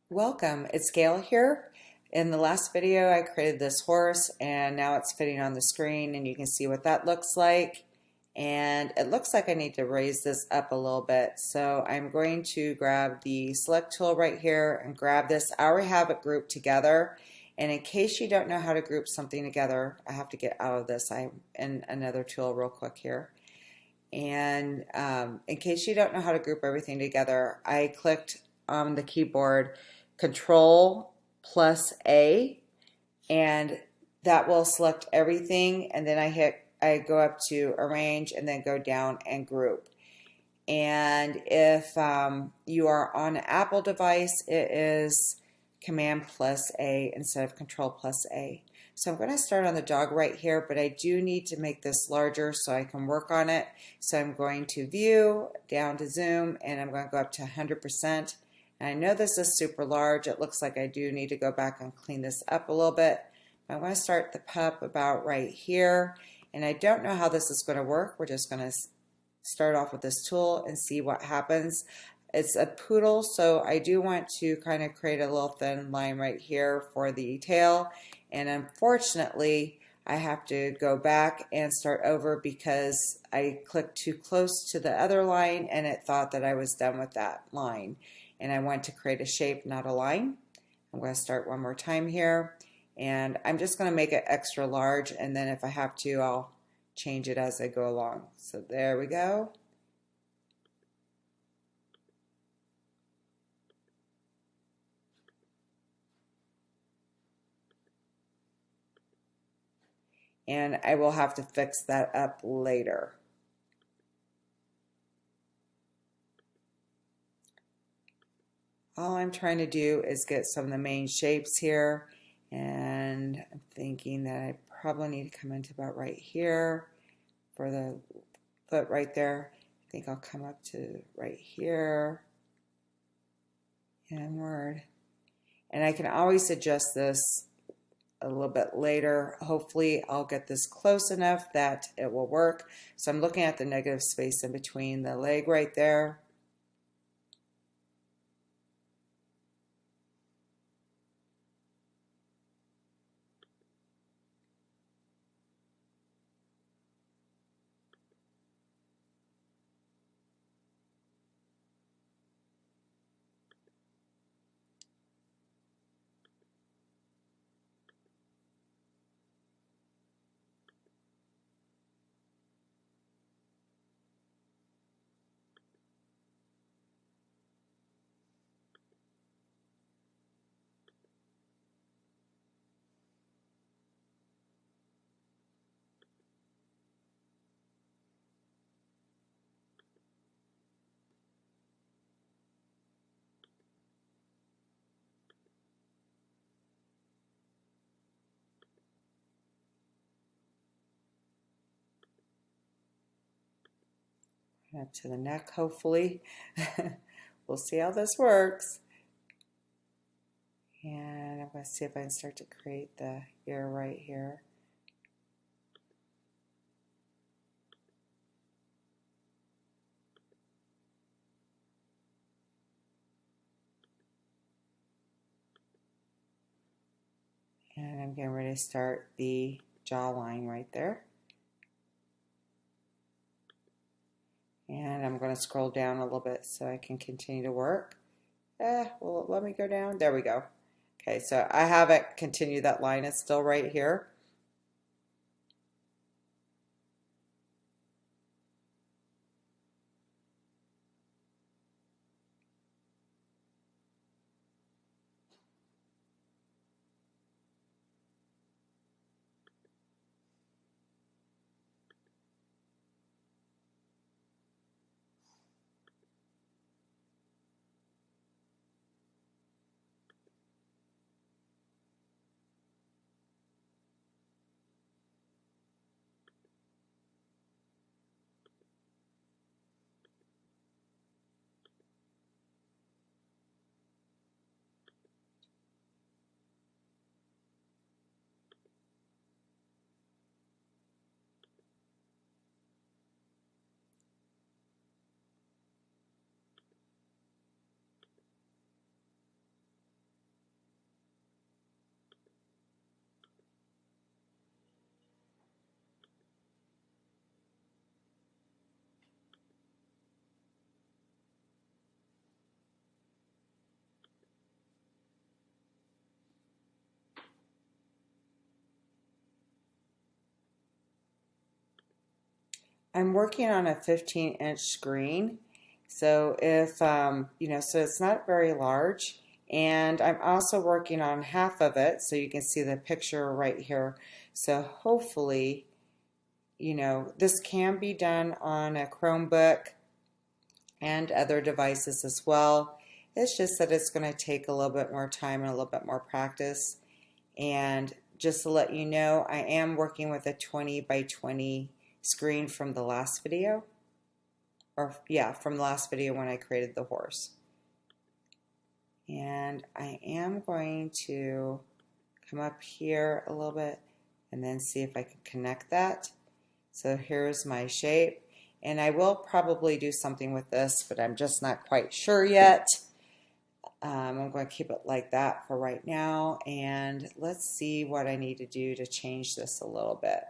Welcome, it's Gail here. In the last video, I created this horse and now it's fitting on the screen and you can see what that looks like. And it looks like I need to raise this up a little bit. So I'm going to grab the select tool right here and grab this. I already have it grouped together. And in case you don't know how to group something together, I have to get out of this. I'm in another tool real quick here. And in case you don't know how to group everything together, I clicked on the keyboard Control plus A, and that will select everything. And then I go up to Arrange and then go down and Group. And if you are on an Apple device, it is Command plus A instead of Control plus A. So I'm going to start on the dog right here, but I do need to make this larger so I can work on it. So I'm going to View, down to Zoom, and I'm going to go up to 100%. And I know this is super large. It looks like I do need to go back and clean this up a little bit. I want to start the pup about right here. And I don't know how this is going to work. We're just going to start off with this tool and see what happens. It's a poodle, so I do want to kind of create a little thin line right here for the tail. And unfortunately, I have to go back and start over because I clicked too close to the other line and it thought that I was done with that line. And I want to create a shape, not a line. I'm going to start one more time here. And I'm just going to make it extra large, and then if I have to, I'll change it as I go along. So there we go. And I will have to fix that up later. All I'm trying to do is get some of the main shapes here, and I'm thinking that I probably need to come into about right here for the foot right there. I think I'll come up to right here, inward, and I can always adjust this a little bit later. Hopefully I'll get this close enough that it will work. So I'm looking at the negative space in between the leg right there. Up to the neck, hopefully. We'll see how this works. And I'm going to see if I can start to create the ear right here. And I'm getting ready to start the jawline right there. And I'm going to scroll down a little bit so I can continue to work. Will it let me go down? There we go. Okay, so I haven't continued that line. It's still right here. I'm working on a 15-inch screen. So if, so it's not very large. And I'm also working on half of it, so you can see the picture right here. So hopefully, this can be done on a Chromebook and other devices as well. It's just that it's going to take a little bit more time and a little bit more practice. And just to let you know, I am working with a 20 by 20 screen from the last video. From the last video when I created the horse. And I am going to come up here a little bit and then see if I can connect that. So here's my shape. And I will probably do something with this, but I'm just not quite sure yet. I'm going to keep it like that for right now. And let's see what I need to do to change this a little bit.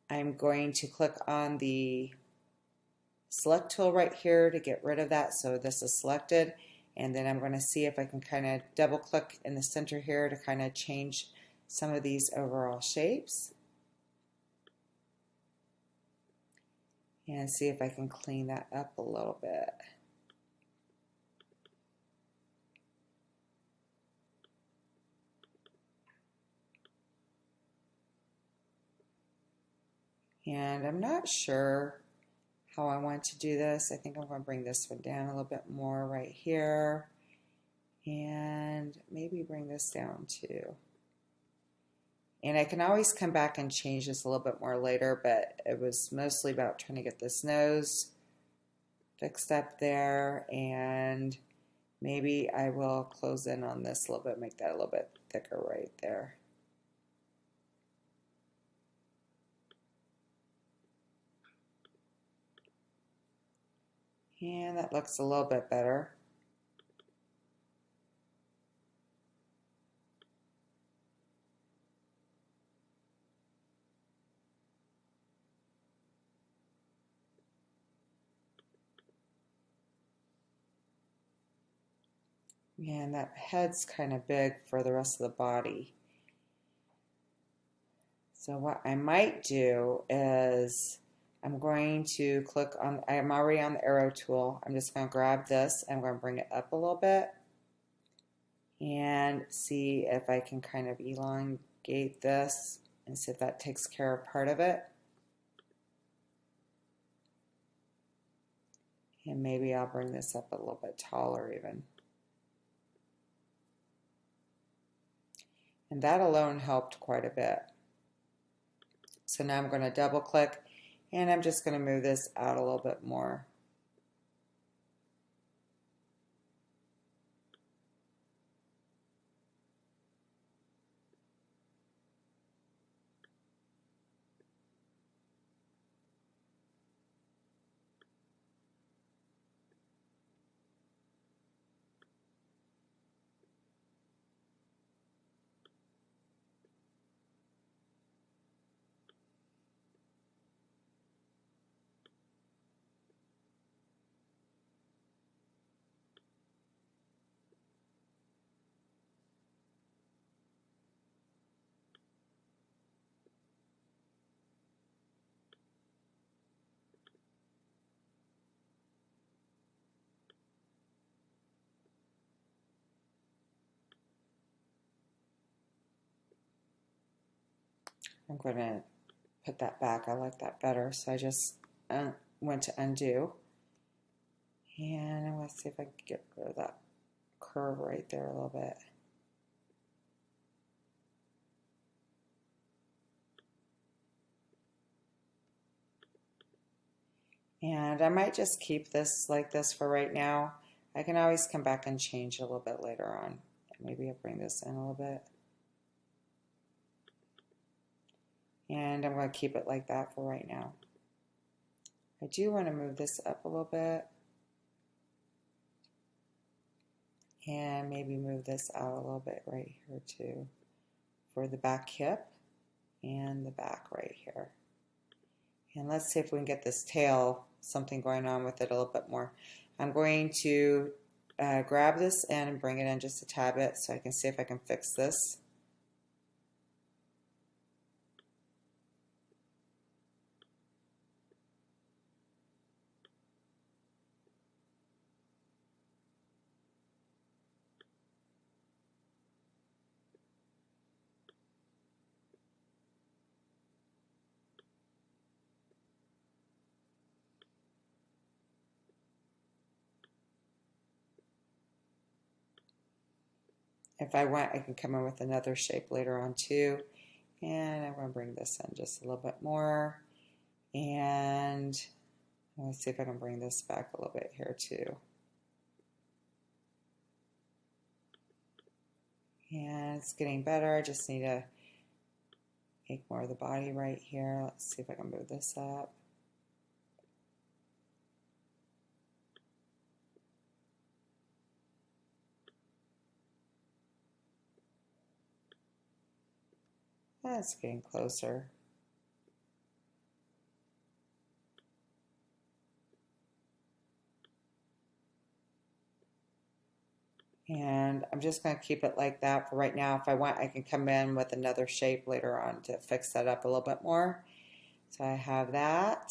I'm going to click on the select tool right here to get rid of that, so this is selected, and then I'm going to see if I can kind of double click in the center here to kind of change some of these overall shapes and see if I can clean that up a little bit. And I'm not sure how I want to do this. I think I'm going to bring this one down a little bit more right here, and maybe bring this down too. And I can always come back and change this a little bit more later, but it was mostly about trying to get this nose fixed up there, and maybe I will close in on this a little bit, make that a little bit thicker right there. And that looks a little bit better. And that head's kind of big for the rest of the body. So what I might do is I'm going to click on, I'm already on the arrow tool. I'm just going to grab this. I'm going to bring it up a little bit and see if I can kind of elongate this and see if that takes care of part of it. And maybe I'll bring this up a little bit taller even. And that alone helped quite a bit. So now I'm going to double click and I'm just going to move this out a little bit more. I'm going to put that back. I like that better. So I just went to undo. And I'm going to see if I can get rid of that curve right there a little bit. And I might just keep this like this for right now. I can always come back and change a little bit later on. Maybe I'll bring this in a little bit. And I'm going to keep it like that for right now. I do want to move this up a little bit. And maybe move this out a little bit right here too. For the back hip and the back right here. And let's see if we can get this tail, something going on with it a little bit more. I'm going to grab this and bring it in just a tad bit so I can see if I can fix this. If I want, I can come in with another shape later on too. And I'm going to bring this in just a little bit more. And let's see if I can bring this back a little bit here too. And it's getting better. I just need to make more of the body right here. Let's see if I can move this up. That's getting closer. And I'm just going to keep it like that for right now. If I want, I can come in with another shape later on to fix that up a little bit more. So I have that.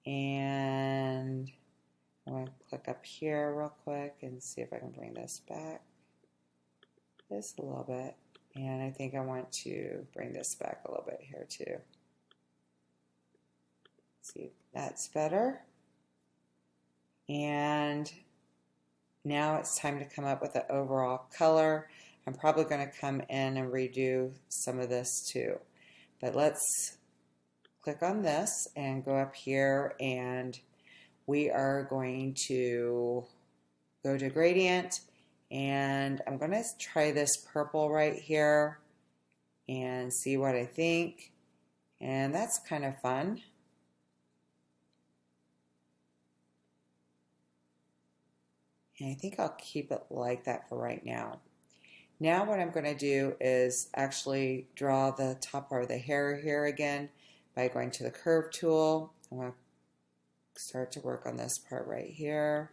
And I'm going to click up here real quick and see if I can bring this back just a little bit. And I think I want to bring this back a little bit here too. See, that's better. And now it's time to come up with an overall color. I'm probably going to come in and redo some of this too. But let's click on this and go up here, and we are going to go to gradient, and I'm going to try this purple right here and see what I think. And that's kind of fun. And I think I'll keep it like that for right now. Now what I'm going to do is actually draw the top part of the hair here again by going to the curve tool. I'm going to start to work on this part right here.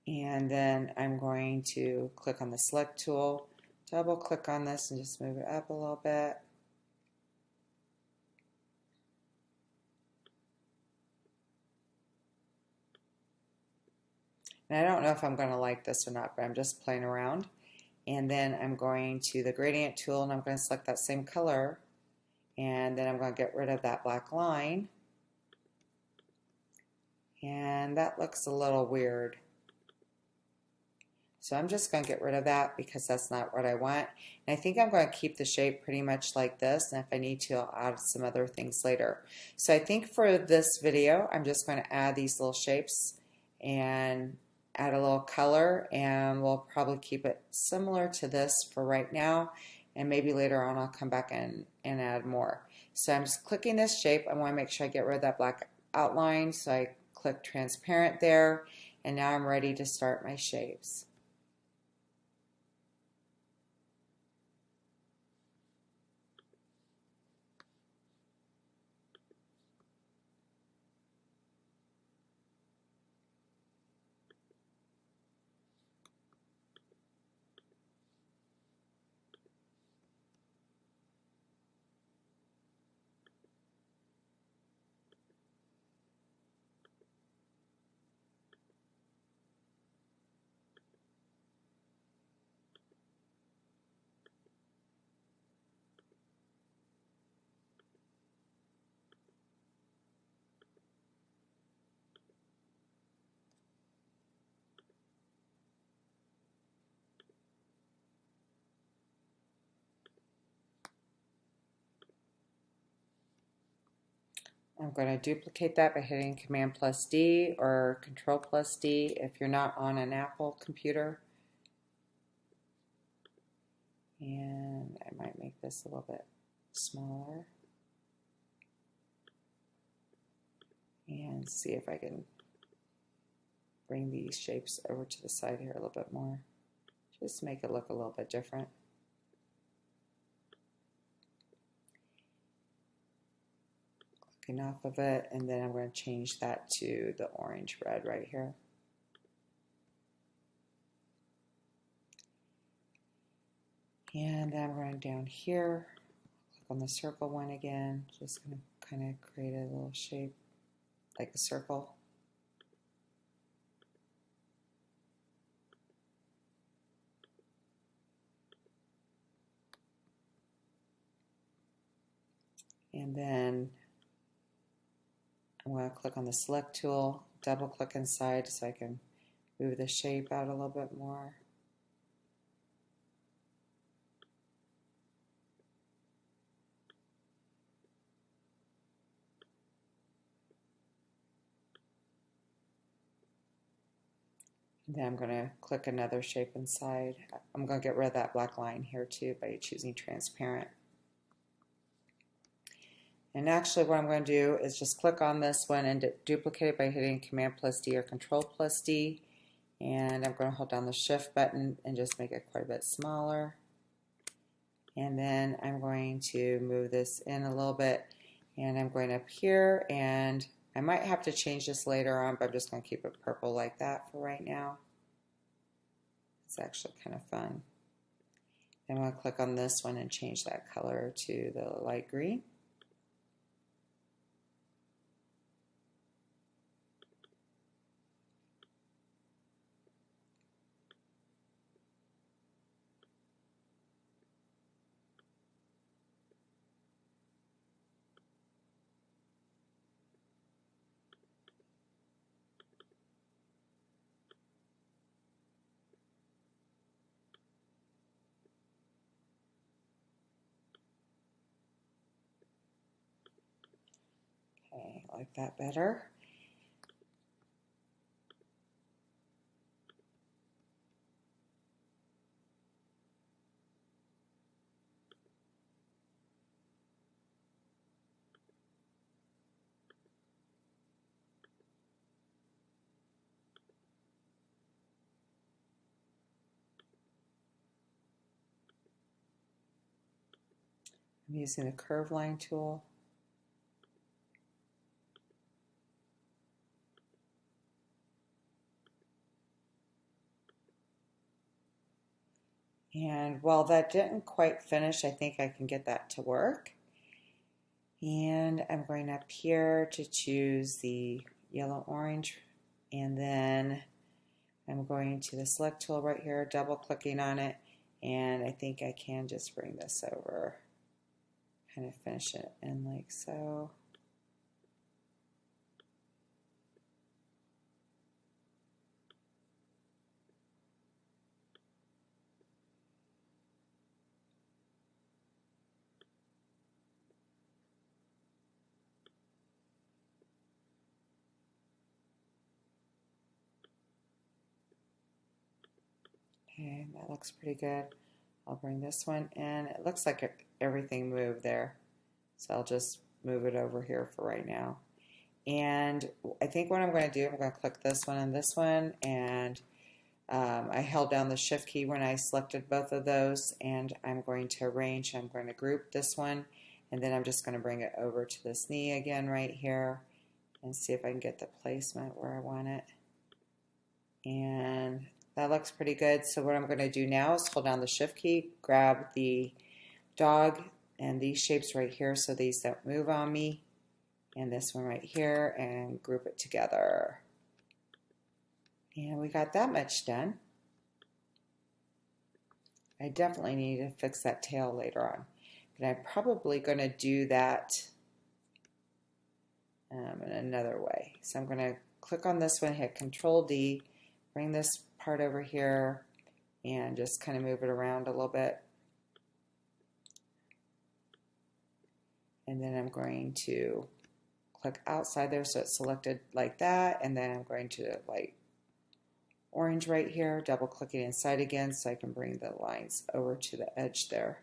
And then I'm going to click on the select tool, double click on this and just move it up a little bit. And I don't know if I'm going to like this or not, but I'm just playing around. And then I'm going to the gradient tool and I'm going to select that same color. And then I'm going to get rid of that black line. And that looks a little weird. So I'm just going to get rid of that because that's not what I want. And I think I'm going to keep the shape pretty much like this. And if I need to, I'll add some other things later. So I think for this video, I'm just going to add these little shapes and add a little color. And we'll probably keep it similar to this for right now. And maybe later on, I'll come back and add more. So I'm just clicking this shape. I want to make sure I get rid of that black outline. So I click transparent there. And now I'm ready to start my shapes. I'm going to duplicate that by hitting Command plus D or Control plus D if you're not on an Apple computer. And I might make this a little bit smaller. And see if I can bring these shapes over to the side here a little bit more. Just to make it look a little bit different. Off of it, and then I'm going to change that to the orange red right here. And then I'm going down here, click on the circle one again, just going to kind of create a little shape like a circle. And then I'm going to click on the select tool, double click inside so I can move the shape out a little bit more. And then I'm going to click another shape inside. I'm going to get rid of that black line here too by choosing transparent. And actually what I'm going to do is just click on this one and duplicate it by hitting Command plus D or Control plus D. And I'm going to hold down the Shift button and just make it quite a bit smaller. And then I'm going to move this in a little bit. And I'm going up here, and I might have to change this later on, but I'm just going to keep it purple like that for right now. It's actually kind of fun. Then I'm going to click on this one and change that color to the light green. Okay, I like that better. I'm using the curve line tool. And while that didn't quite finish, I think I can get that to work. And I'm going up here to choose the yellow orange, and then I'm going to the select tool right here, double clicking on it, and I think I can just bring this over, kind of finish it in like so. Okay, that looks pretty good. I'll bring this one in. It looks like everything moved there, so I'll just move it over here for right now. And I think what I'm going to do, I'm going to click this one and this one, and I held down the Shift key when I selected both of those, and I'm going to arrange. I'm going to group this one, and then I'm just going to bring it over to this knee again right here and see if I can get the placement where I want it. And that looks pretty good. So what I'm going to do now is hold down the Shift key, grab the dog and these shapes right here so these don't move on me, and this one right here, and group it together. And we got that much done. I definitely need to fix that tail later on, but I'm probably going to do that in another way. So I'm going to click on this one, hit Control D, bring this part over here, and just kind of move it around a little bit. And then I'm going to click outside there so it's selected like that, and then I'm going to light orange right here, double clicking inside again so I can bring the lines over to the edge there.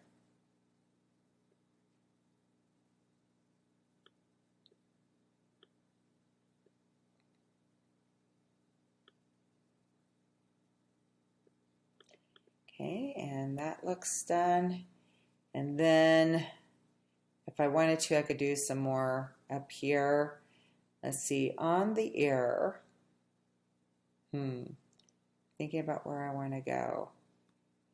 Okay, and that looks done. And then if I wanted to, I could do some more up here. Let's see, on the ear, thinking about where I want to go.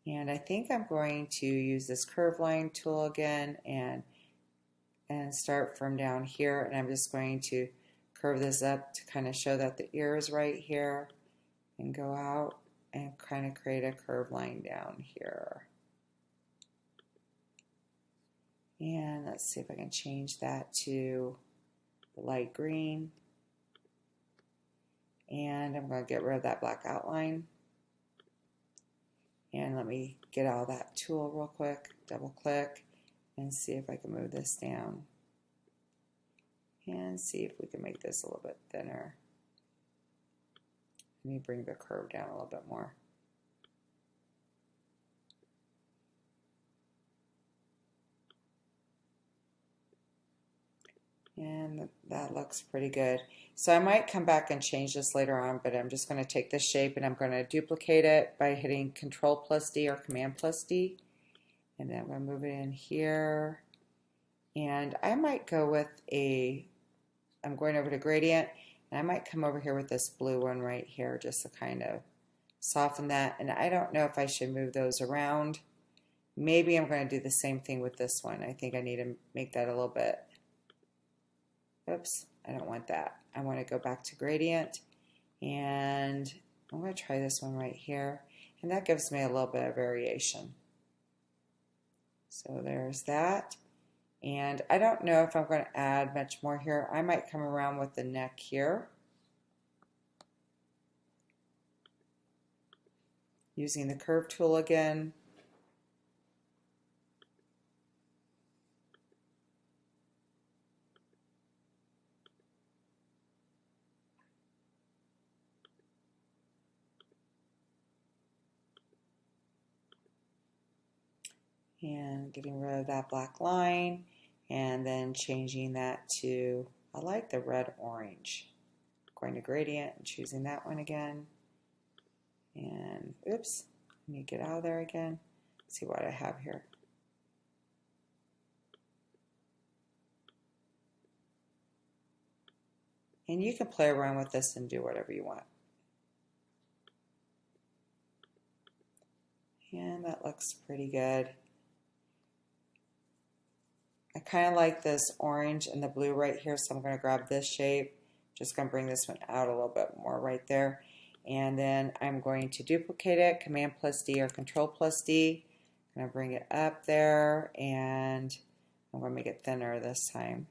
And I think I'm going to use this curve line tool again and start from down here, and I'm just going to curve this up to kind of show that the ear is right here, and go out and kind of create a curved line down here. And let's see if I can change that to the light green. And I'm going to get rid of that black outline. And let me get out of that tool real quick, double click, and see if I can move this down. And see if we can make this a little bit thinner. Let me bring the curve down a little bit more. And that looks pretty good. So I might come back and change this later on, but I'm just going to take this shape and I'm going to duplicate it by hitting Control+D or Command+D. And then I'm going to move it in here. And I might go with I'm going over to Gradient, and I might come over here with this blue one right here just to kind of soften that. And I don't know if I should move those around. Maybe I'm going to do the same thing with this one. I think I need to make that a little bit. Oops, I don't want that. I want to go back to Gradient, and I'm going to try this one right here, and that gives me a little bit of variation. So there's that, and I don't know if I'm going to add much more here. I might come around with the neck here, using the curve tool again. And getting rid of that black line, and then changing that to, I like the red orange. Going to Gradient and choosing that one again. And oops, let me get out of there again. Let's see what I have here. And you can play around with this and do whatever you want. And that looks pretty good. I kind of like this orange and the blue right here, so I'm going to grab this shape. Just going to bring this one out a little bit more right there. And then I'm going to duplicate it, Command+D or Control+D. I'm going to bring it up there, and I'm going to make it thinner this time.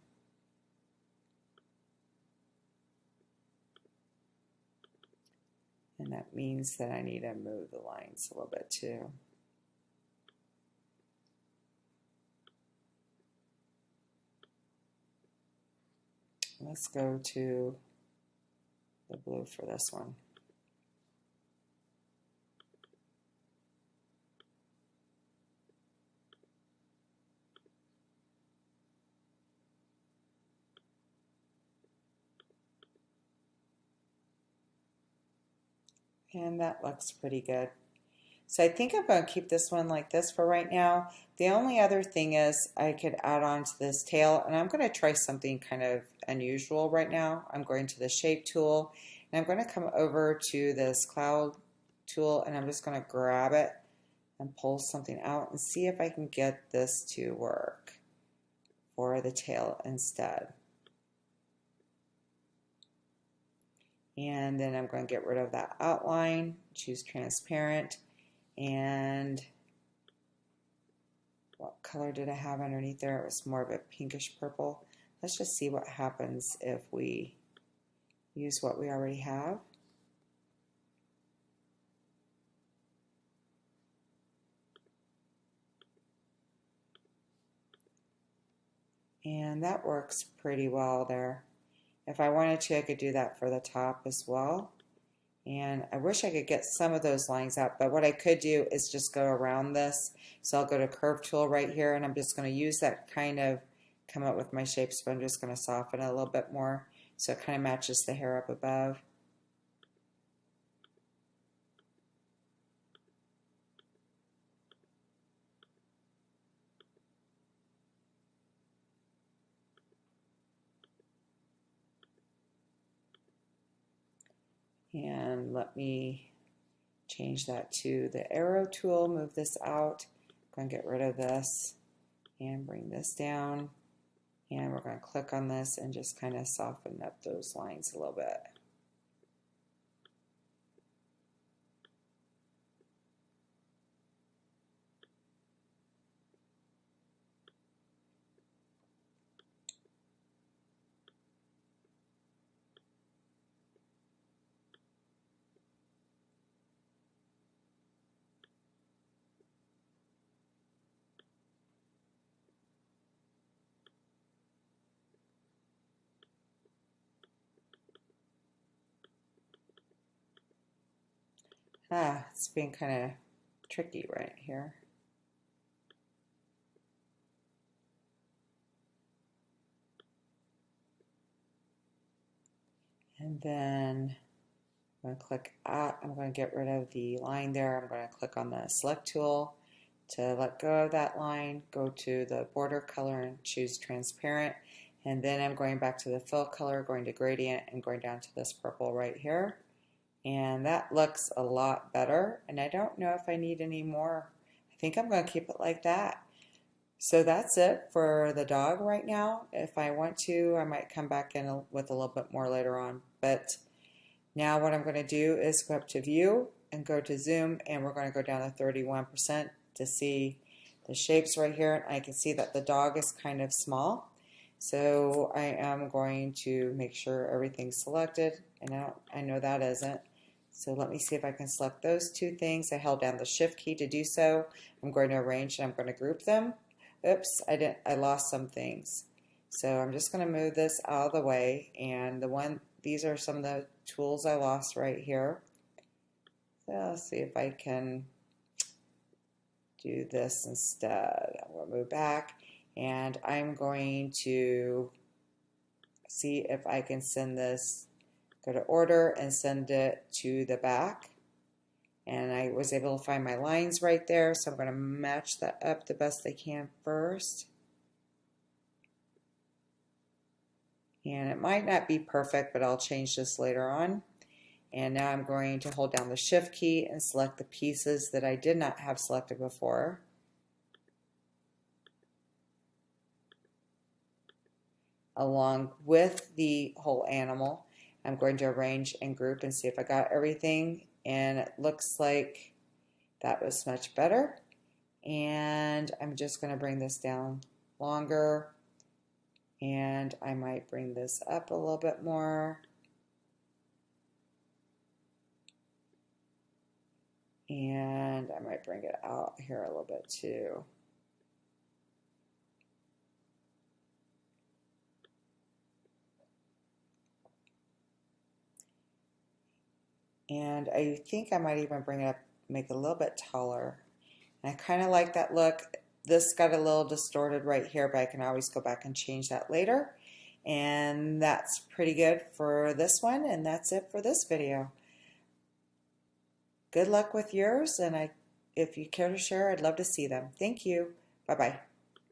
And that means that I need to move the lines a little bit too. Let's go to the blue for this one. And that looks pretty good. So I think I'm going to keep this one like this for right now. The only other thing is I could add on to this tail, and I'm going to try something kind of unusual right now. I'm going to the shape tool, and I'm going to come over to this cloud tool, and I'm just going to grab it and pull something out and see if I can get this to work for the tail instead. And then I'm going to get rid of that outline, choose transparent. And what color did I have underneath there? It was more of a pinkish purple. Let's just see what happens if we use what we already have. And that works pretty well there. If I wanted to, I could do that for the top as well. And I wish I could get some of those lines out, but what I could do is just go around this. So I'll go to Curve Tool right here, and I'm just going to use that kind of come up with my shapes, but I'm just going to soften it a little bit more so it kind of matches the hair up above. And let me change that to the arrow tool, move this out. I'm going to get rid of this and bring this down. And we're going to click on this and just kind of soften up those lines a little bit. It's being kind of tricky right here. And then I'm going to click out. I'm going to get rid of the line there. I'm going to click on the select tool to let go of that line. Go to the border color and choose transparent. And then I'm going back to the fill color, going to gradient, and going down to this purple right here. And that looks a lot better. And I don't know if I need any more. I think I'm going to keep it like that. So that's it for the dog right now. If I want to, I might come back in with a little bit more later on. But now what I'm going to do is go up to view and go to zoom, and we're going to go down to 31% to see the shapes right here. And I can see that the dog is kind of small. So I am going to make sure everything's selected, and I know that isn't. So let me see if I can select those two things. I held down the shift key to do so. I'm going to arrange and I'm going to group them. Oops, I lost some things. So I'm just going to move this out of the way, and these are some of the tools I lost right here. So let's see if I can do this instead. I'm going to move back, and I'm going to see if I can send this, go to order and send it to the back. And I was able to find my lines right there, so I'm going to match that up the best I can first. And it might not be perfect, but I'll change this later on. And now I'm going to hold down the shift key and select the pieces that I did not have selected before. Along with the whole animal, I'm going to arrange and group and see if I got everything. And it looks like that was much better. And I'm just going to bring this down longer. And I might bring this up a little bit more. And I might bring it out here a little bit too. And I think I might even bring it up, make it a little bit taller. And I kind of like that look. This got a little distorted right here, but I can always go back and change that later. And that's pretty good for this one, and that's it for this video. Good luck with yours, and if you care to share, I'd love to see them. Thank you. Bye-bye.